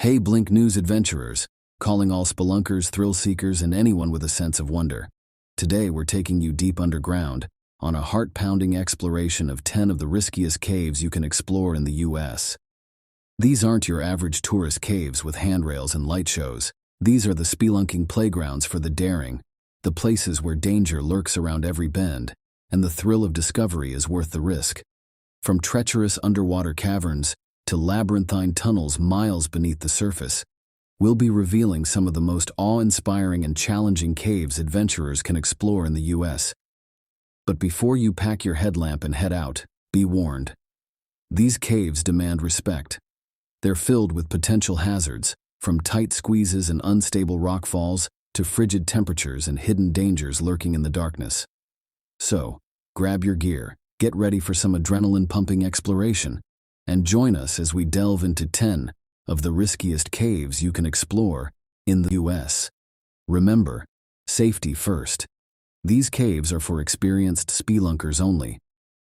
Hey Blink News adventurers, calling all spelunkers, thrill seekers, and anyone with a sense of wonder. Today we're taking you deep underground on a heart-pounding exploration of 10 of the riskiest caves you can explore in the US. These aren't your average tourist caves with handrails and light shows. These are the spelunking playgrounds for the daring, the places where danger lurks around every bend, and the thrill of discovery is worth the risk. From treacherous underwater caverns to labyrinthine tunnels miles beneath the surface, we'll be revealing some of the most awe-inspiring and challenging caves adventurers can explore in the US. But before you pack your headlamp and head out, be warned. These caves demand respect. They're filled with potential hazards, from tight squeezes and unstable rockfalls to frigid temperatures and hidden dangers lurking in the darkness. So, grab your gear, get ready for some adrenaline-pumping exploration, and join us as we delve into 10 of the riskiest caves you can explore in the US. Remember, safety first. These caves are for experienced spelunkers only,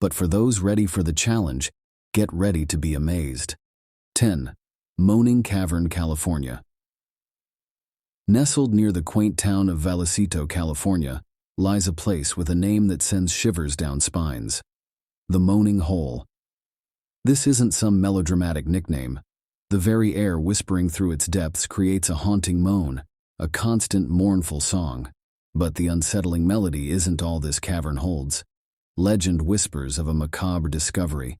but for those ready for the challenge, get ready to be amazed. 10. Moaning Cavern, California. Nestled near the quaint town of Vallecito, California, lies a place with a name that sends shivers down spines. The Moaning Hole. This isn't some melodramatic nickname. The very air whispering through its depths creates a haunting moan, a constant mournful song. But the unsettling melody isn't all this cavern holds. Legend whispers of a macabre discovery,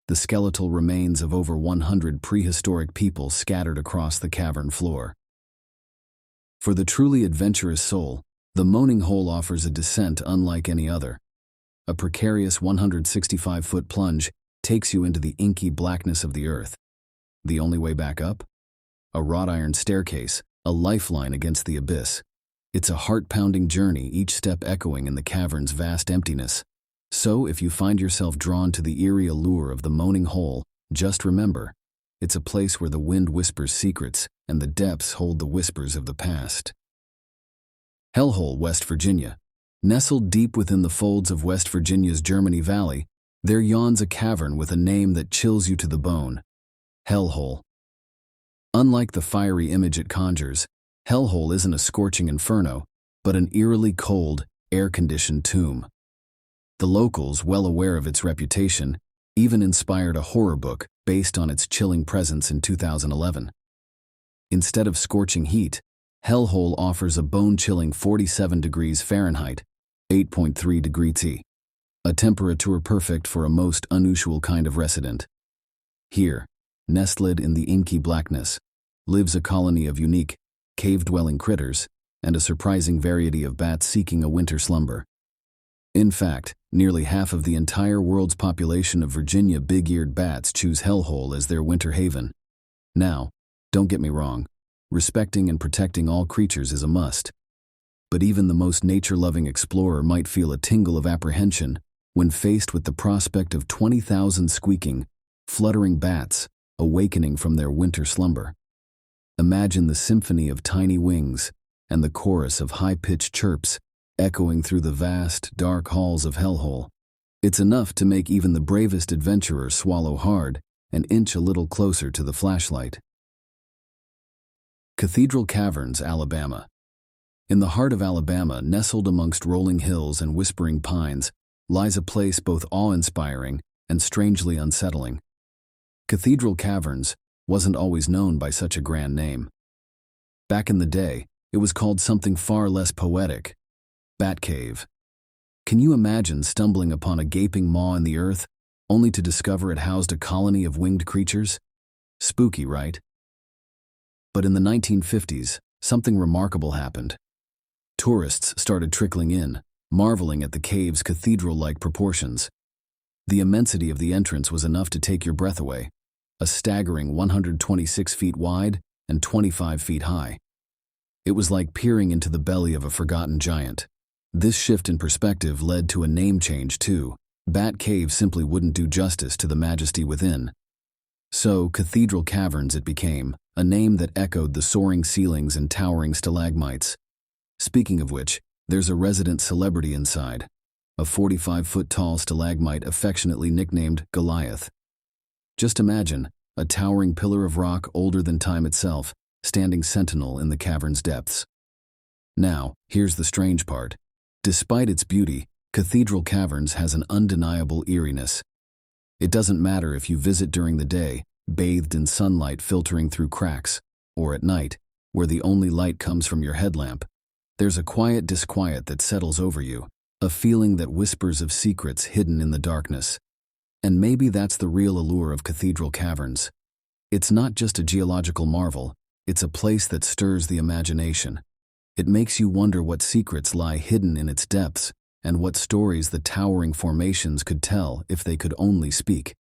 the skeletal remains of over 100 prehistoric people scattered across the cavern floor. For the truly adventurous soul, the Moaning Hole offers a descent unlike any other. A precarious 165-foot plunge takes you into the inky blackness of the earth. The only way back up? A wrought iron staircase, a lifeline against the abyss. It's a heart-pounding journey, each step echoing in the cavern's vast emptiness. So, if you find yourself drawn to the eerie allure of the Moaning Hole, just remember, it's a place where the wind whispers secrets and the depths hold the whispers of the past. Hellhole, West Virginia. Nestled deep within the folds of West Virginia's Germany Valley, there yawns a cavern with a name that chills you to the bone. Hellhole. Unlike the fiery image it conjures, Hellhole isn't a scorching inferno, but an eerily cold, air-conditioned tomb. The locals, well aware of its reputation, even inspired a horror book based on its chilling presence in 2011. Instead of scorching heat, Hellhole offers a bone-chilling 47 degrees Fahrenheit, 8.3 degrees C. A temperature perfect for a most unusual kind of resident. Here, nestled in the inky blackness, lives a colony of unique, cave-dwelling critters and a surprising variety of bats seeking a winter slumber. In fact, nearly half of the entire world's population of Virginia big-eared bats choose Hellhole as their winter haven. Now, don't get me wrong, respecting and protecting all creatures is a must. But even the most nature-loving explorer might feel a tingle of apprehension when faced with the prospect of 20,000 squeaking, fluttering bats awakening from their winter slumber. Imagine the symphony of tiny wings and the chorus of high-pitched chirps echoing through the vast, dark halls of Hellhole. It's enough to make even the bravest adventurer swallow hard and inch a little closer to the flashlight. Cathedral Caverns, Alabama. In the heart of Alabama, nestled amongst rolling hills and whispering pines, lies a place both awe-inspiring and strangely unsettling. Cathedral Caverns wasn't always known by such a grand name. Back in the day, it was called something far less poetic: Bat Cave. Can you imagine stumbling upon a gaping maw in the earth, only to discover it housed a colony of winged creatures? Spooky, right? But in the 1950s, something remarkable happened. Tourists started trickling in, marveling at the cave's cathedral-like proportions. The immensity of the entrance was enough to take your breath away, a staggering 126 feet wide and 25 feet high. It was like peering into the belly of a forgotten giant. This shift in perspective led to a name change too. Bat Cave simply wouldn't do justice to the majesty within. So, Cathedral Caverns it became, a name that echoed the soaring ceilings and towering stalagmites. Speaking of which, there's a resident celebrity inside, a 45-foot tall stalagmite affectionately nicknamed Goliath. Just imagine, a towering pillar of rock older than time itself, standing sentinel in the cavern's depths. Now, here's the strange part. Despite its beauty, Cathedral Caverns has an undeniable eeriness. It doesn't matter if you visit during the day, bathed in sunlight filtering through cracks, or at night, where the only light comes from your headlamp. There's a quiet disquiet that settles over you, a feeling that whispers of secrets hidden in the darkness. And maybe that's the real allure of Cathedral Caverns. It's not just a geological marvel, it's a place that stirs the imagination. It makes you wonder what secrets lie hidden in its depths, and what stories the towering formations could tell if they could only speak.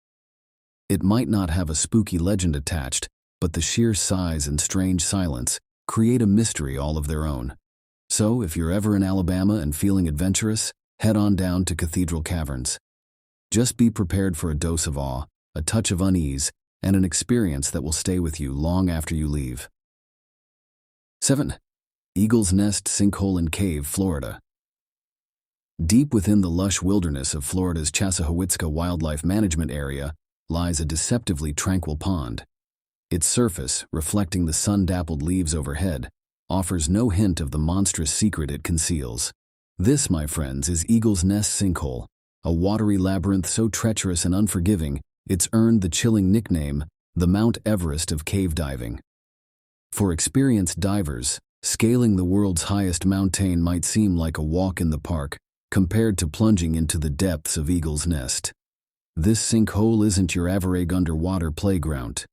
It might not have a spooky legend attached, but the sheer size and strange silence create a mystery all of their own. So, if you're ever in Alabama and feeling adventurous, head on down to Cathedral Caverns. Just be prepared for a dose of awe, a touch of unease, and an experience that will stay with you long after you leave. 7. Eagle's Nest Sinkhole and Cave, Florida. Deep within the lush wilderness of Florida's Chassahowitzka Wildlife Management Area lies a deceptively tranquil pond. Its surface, reflecting the sun-dappled leaves overhead, offers no hint of the monstrous secret it conceals. This, my friends, is Eagle's Nest Sinkhole, a watery labyrinth so treacherous and unforgiving, it's earned the chilling nickname, the Mount Everest of cave diving. For experienced divers, scaling the world's highest mountain might seem like a walk in the park, compared to plunging into the depths of Eagle's Nest. This sinkhole isn't your average underwater playground.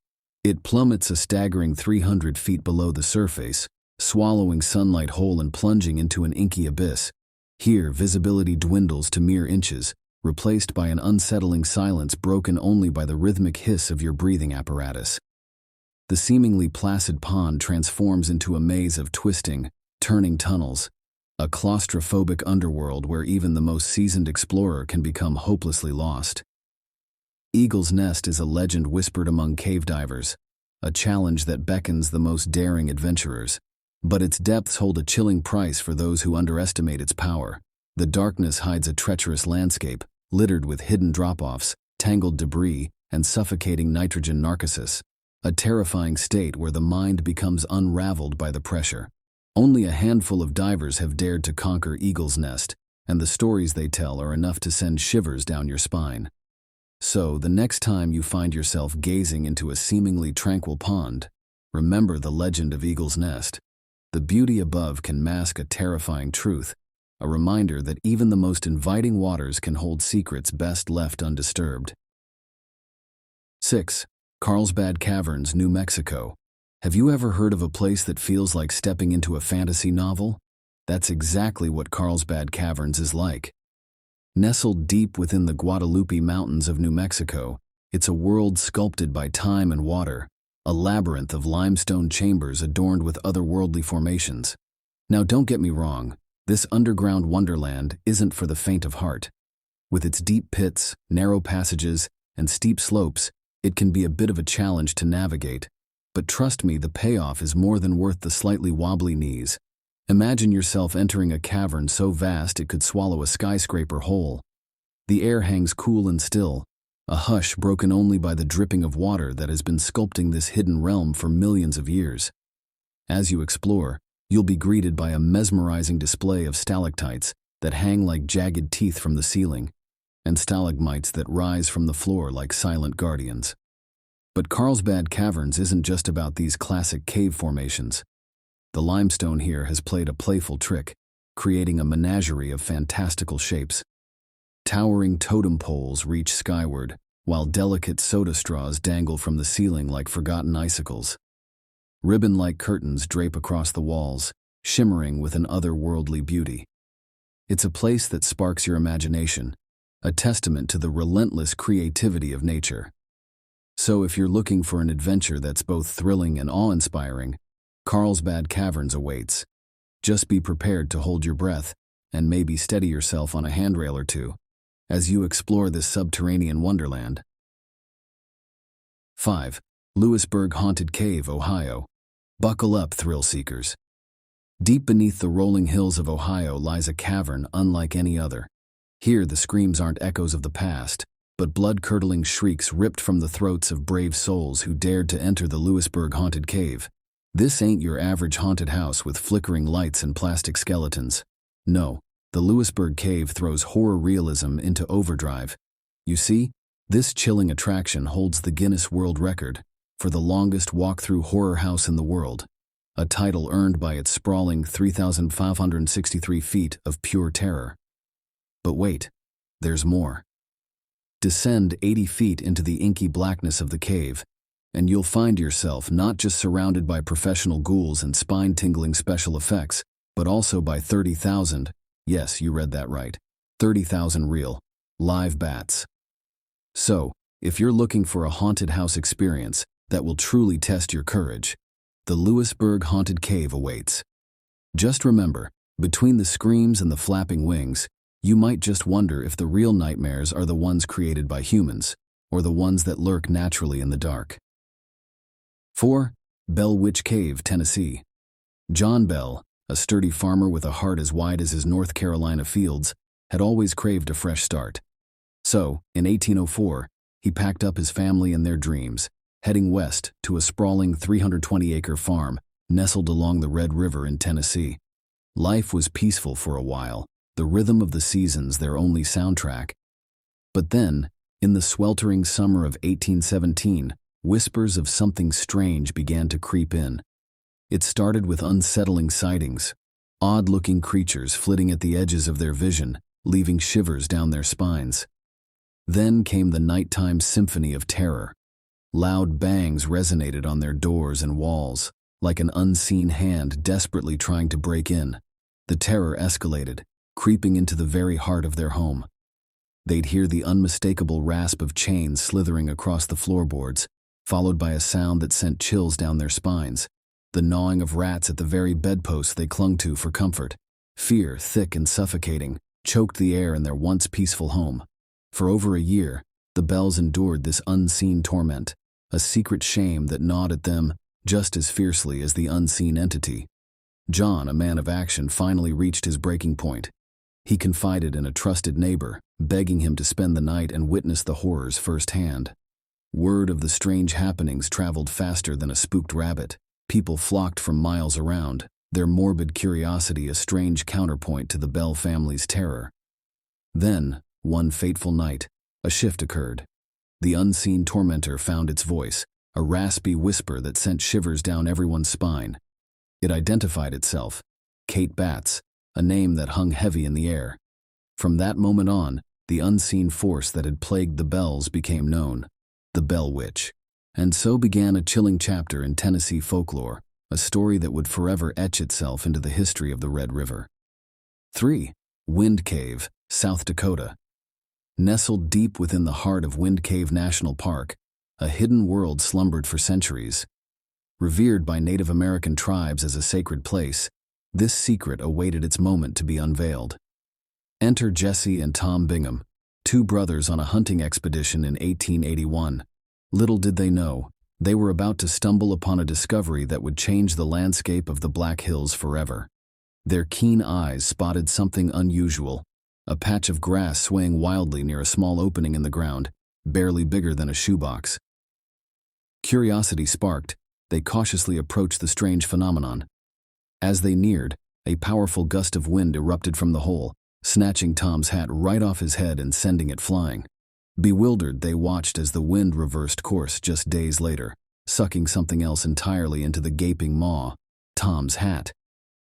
It plummets a staggering 300 feet below the surface, swallowing sunlight whole and plunging into an inky abyss. Here, visibility dwindles to mere inches, replaced by an unsettling silence broken only by the rhythmic hiss of your breathing apparatus. The seemingly placid pond transforms into a maze of twisting, turning tunnels, a claustrophobic underworld where even the most seasoned explorer can become hopelessly lost. Eagle's Nest is a legend whispered among cave divers, a challenge that beckons the most daring adventurers. But its depths hold a chilling price for those who underestimate its power. The darkness hides a treacherous landscape, littered with hidden drop-offs, tangled debris, and suffocating nitrogen narcosis, a terrifying state where the mind becomes unraveled by the pressure. Only a handful of divers have dared to conquer Eagle's Nest, and the stories they tell are enough to send shivers down your spine. So, the next time you find yourself gazing into a seemingly tranquil pond, remember the legend of Eagle's Nest. The beauty above can mask a terrifying truth, a reminder that even the most inviting waters can hold secrets best left undisturbed. 6. Carlsbad Caverns, New Mexico. Have you ever heard of a place that feels like stepping into a fantasy novel? That's exactly what Carlsbad Caverns is like. Nestled deep within the Guadalupe Mountains of New Mexico, it's a world sculpted by time and water, a labyrinth of limestone chambers adorned with otherworldly formations. Now don't get me wrong, this underground wonderland isn't for the faint of heart. With its deep pits, narrow passages, and steep slopes, it can be a bit of a challenge to navigate. But trust me, the payoff is more than worth the slightly wobbly knees. Imagine yourself entering a cavern so vast it could swallow a skyscraper whole. The air hangs cool and still, a hush broken only by the dripping of water that has been sculpting this hidden realm for millions of years. As you explore, you'll be greeted by a mesmerizing display of stalactites that hang like jagged teeth from the ceiling, and stalagmites that rise from the floor like silent guardians. But Carlsbad Caverns isn't just about these classic cave formations. The limestone here has played a playful trick, creating a menagerie of fantastical shapes. Towering totem poles reach skyward, while delicate soda straws dangle from the ceiling like forgotten icicles. Ribbon-like curtains drape across the walls, shimmering with an otherworldly beauty. It's a place that sparks your imagination, a testament to the relentless creativity of nature. So if you're looking for an adventure that's both thrilling and awe-inspiring, Carlsbad Caverns awaits. Just be prepared to hold your breath, and maybe steady yourself on a handrail or two, as you explore this subterranean wonderland. 5. Lewisburg Haunted Cave, Ohio. Buckle up, thrill seekers. Deep beneath the rolling hills of Ohio lies a cavern unlike any other. Here, the screams aren't echoes of the past, but blood-curdling shrieks ripped from the throats of brave souls who dared to enter the Lewisburg haunted cave. This ain't your average haunted house with flickering lights and plastic skeletons. No, the Lewisburg cave throws horror realism into overdrive. You see, this chilling attraction holds the Guinness World Record for the longest walk-through horror house in the world, a title earned by its sprawling 3,563 feet of pure terror. But wait, there's more. Descend 80 feet into the inky blackness of the cave, and you'll find yourself not just surrounded by professional ghouls and spine-tingling special effects, but also by 30,000, yes, you read that right, 30,000 real, live bats. So, if you're looking for a haunted house experience that will truly test your courage, the Lewisburg Haunted Cave awaits. Just remember, between the screams and the flapping wings, you might just wonder if the real nightmares are the ones created by humans, or the ones that lurk naturally in the dark. 4. Bell Witch Cave, Tennessee. John Bell, a sturdy farmer with a heart as wide as his North Carolina fields, had always craved a fresh start. So, in 1804, he packed up his family and their dreams, heading west to a sprawling 320-acre farm nestled along the Red River in Tennessee. Life was peaceful for a while, the rhythm of the seasons their only soundtrack. But then, in the sweltering summer of 1817, whispers of something strange began to creep in. It started with unsettling sightings, odd-looking creatures flitting at the edges of their vision, leaving shivers down their spines. Then came the nighttime symphony of terror. Loud bangs resonated on their doors and walls, like an unseen hand desperately trying to break in. The terror escalated, creeping into the very heart of their home. They'd hear the unmistakable rasp of chains slithering across the floorboards, followed by a sound that sent chills down their spines, the gnawing of rats at the very bedposts they clung to for comfort. Fear, thick and suffocating, choked the air in their once peaceful home. For over a year, the Bells endured this unseen torment, a secret shame that gnawed at them just as fiercely as the unseen entity. John, a man of action, finally reached his breaking point. He confided in a trusted neighbor, begging him to spend the night and witness the horrors firsthand. Word of the strange happenings traveled faster than a spooked rabbit. People flocked from miles around, their morbid curiosity a strange counterpoint to the Bell family's terror. Then, one fateful night, a shift occurred. The unseen tormentor found its voice, a raspy whisper that sent shivers down everyone's spine. It identified itself, Kate Batts, a name that hung heavy in the air. From that moment on, the unseen force that had plagued the Bells became known, the Bell Witch. And so began a chilling chapter in Tennessee folklore, a story that would forever etch itself into the history of the Red River. 3. Wind Cave, South Dakota. Nestled deep within the heart of Wind Cave National Park, a hidden world slumbered for centuries. Revered by Native American tribes as a sacred place, this secret awaited its moment to be unveiled. Enter Jesse and Tom Bingham, two brothers on a hunting expedition in 1881. Little did they know, they were about to stumble upon a discovery that would change the landscape of the Black Hills forever. Their keen eyes spotted something unusual, a patch of grass swaying wildly near a small opening in the ground, barely bigger than a shoebox. Curiosity sparked, they cautiously approached the strange phenomenon. As they neared, a powerful gust of wind erupted from the hole, snatching Tom's hat right off his head and sending it flying. Bewildered, they watched as the wind reversed course just days later, sucking something else entirely into the gaping maw, Tom's hat.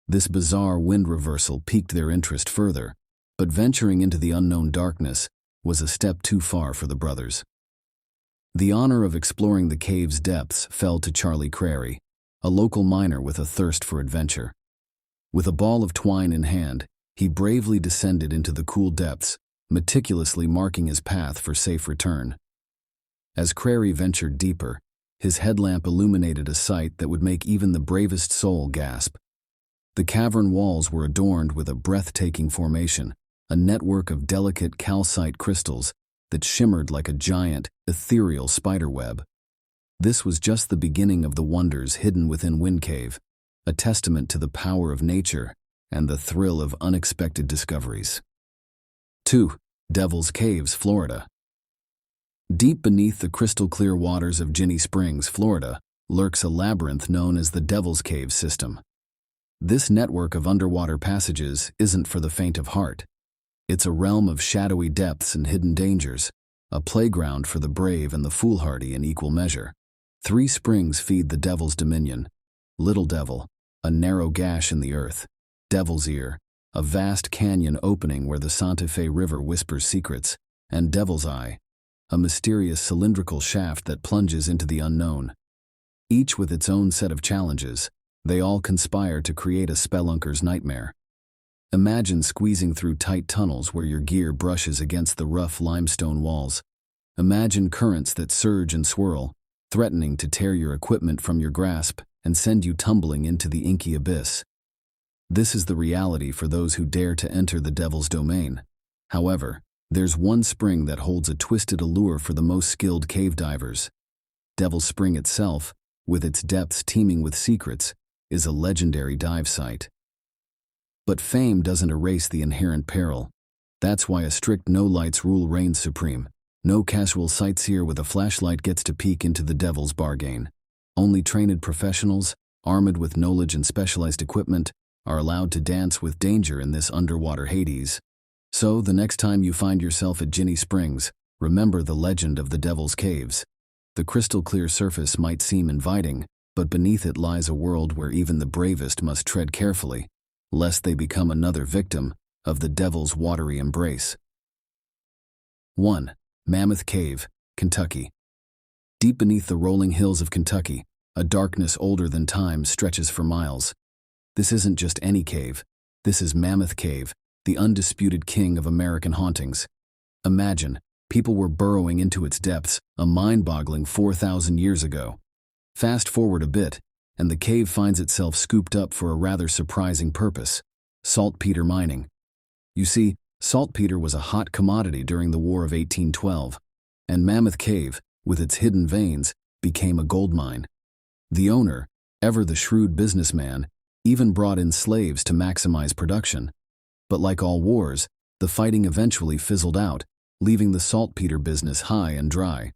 This bizarre wind reversal piqued their interest further, but venturing into the unknown darkness was a step too far for the brothers. The honor of exploring the cave's depths fell to Charlie Crary, a local miner with a thirst for adventure. With a ball of twine in hand, he bravely descended into the cool depths, meticulously marking his path for safe return. As Crary ventured deeper, his headlamp illuminated a sight that would make even the bravest soul gasp. The cavern walls were adorned with a breathtaking formation, a network of delicate calcite crystals that shimmered like a giant, ethereal spiderweb. This was just the beginning of the wonders hidden within Wind Cave, a testament to the power of nature and the thrill of unexpected discoveries. 2. Devil's Caves, Florida. Deep beneath the crystal-clear waters of Ginny Springs, Florida, lurks a labyrinth known as the Devil's Cave system. This network of underwater passages isn't for the faint of heart. It's a realm of shadowy depths and hidden dangers, a playground for the brave and the foolhardy in equal measure. 3 springs feed the Devil's dominion. Little Devil, a narrow gash in the earth. Devil's Ear, a vast canyon opening where the Santa Fe River whispers secrets. And Devil's Eye, a mysterious cylindrical shaft that plunges into the unknown. Each with its own set of challenges, they all conspire to create a spelunker's nightmare. Imagine squeezing through tight tunnels where your gear brushes against the rough limestone walls. Imagine currents that surge and swirl, threatening to tear your equipment from your grasp and send you tumbling into the inky abyss. This is the reality for those who dare to enter the Devil's domain. However, there's one spring that holds a twisted allure for the most skilled cave divers. Devil's Spring itself, with its depths teeming with secrets, is a legendary dive site. But fame doesn't erase the inherent peril. That's why a strict no-lights rule reigns supreme. No casual sightseer with a flashlight gets to peek into the Devil's bargain. Only trained professionals, armed with knowledge and specialized equipment, are allowed to dance with danger in this underwater Hades. So, the next time you find yourself at Ginny Springs, remember the legend of the Devil's Caves. The crystal-clear surface might seem inviting, but beneath it lies a world where even the bravest must tread carefully, lest they become another victim of the Devil's watery embrace. 1. Mammoth Cave, Kentucky. Deep beneath the rolling hills of Kentucky, a darkness older than time stretches for miles. This isn't just any cave. This is Mammoth Cave, the undisputed king of American hauntings. Imagine, people were burrowing into its depths, a mind-boggling 4,000 years ago. Fast forward a bit, and the cave finds itself scooped up for a rather surprising purpose: saltpeter mining. You see, saltpeter was a hot commodity during the War of 1812, and Mammoth Cave, with its hidden veins, became a gold mine. The owner, ever the shrewd businessman, even brought in slaves to maximize production. But like all wars, the fighting eventually fizzled out, leaving the saltpeter business high and dry.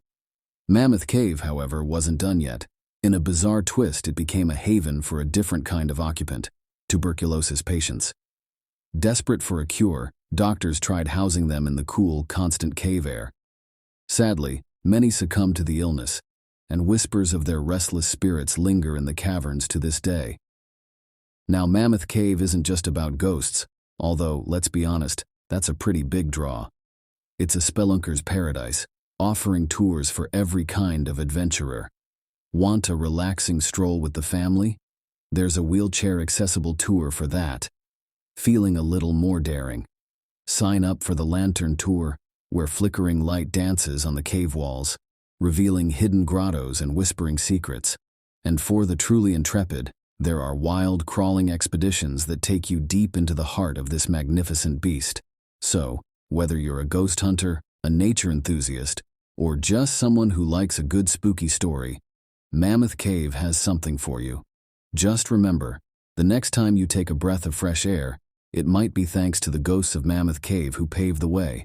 Mammoth Cave, however, wasn't done yet. In a bizarre twist, it became a haven for a different kind of occupant: tuberculosis patients. Desperate for a cure, doctors tried housing them in the cool, constant cave air. Sadly, many succumbed to the illness, and whispers of their restless spirits linger in the caverns to this day. Now, Mammoth Cave isn't just about ghosts, although, let's be honest, that's a pretty big draw. It's a spelunker's paradise, offering tours for every kind of adventurer. Want a relaxing stroll with the family? There's a wheelchair-accessible tour for that. Feeling a little more daring? Sign up for the Lantern Tour, where flickering light dances on the cave walls, revealing hidden grottos and whispering secrets. And for the truly intrepid, there are wild, crawling expeditions that take you deep into the heart of this magnificent beast. So, whether you're a ghost hunter, a nature enthusiast, or just someone who likes a good spooky story, Mammoth Cave has something for you. Just remember, the next time you take a breath of fresh air, it might be thanks to the ghosts of Mammoth Cave who paved the way.